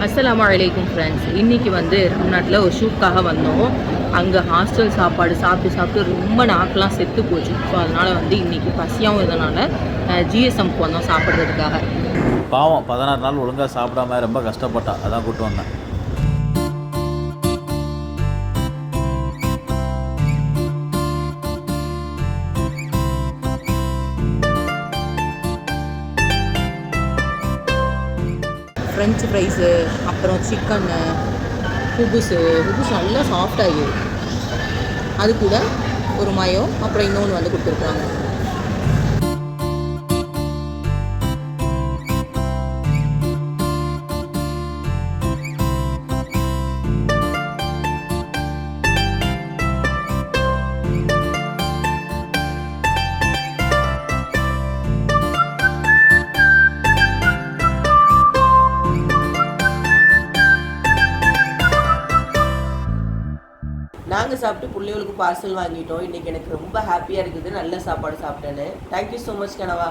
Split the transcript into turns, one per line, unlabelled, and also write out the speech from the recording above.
அஸ்ஸலாமு அலைக்கும் ஃப்ரெண்ட்ஸ். இன்றைக்கி வந்து ரம்நாட்டில் ஒரு ஷூட்காக வந்தோம். அங்கே ஹாஸ்டல் சாப்பாடு சாப்பிட்டு ரொம்ப நாக்கெலாம் செத்து போச்சு. ஸோ அதனால் வந்து இன்றைக்கி பசியாகவும் இருந்தனால ஜிஎஸ்எம்க்கு வந்தோம் சாப்பிட்றதுக்காக.
பாவம் 16 நாள் ஒழுங்காக சாப்பிடாம ரொம்ப கஷ்டப்பட்டா, அதான் கூப்பிட்டு வந்தேன்.
ஃப்ரெஞ்சு ஃப்ரைஸு, அப்புறம் சிக்கன்னு, ஹுபுஸு நல்லா சாஃப்டாகி, அது கூட ஒரு மயோ, அப்புறம் இன்னொன்று வந்து கொடுத்துருக்குறாங்க. நாங்கள் சாப்பிட்டு பிள்ளைகளுக்கு பார்சல் வாங்கிட்டோம். இன்றைக்கி எனக்கு ரொம்ப ஹாப்பியாக இருக்குது. நல்ல சாப்பாடு சாப்பிட்டேன்னு. தேங்க்யூ ஸோ மச் கனவா.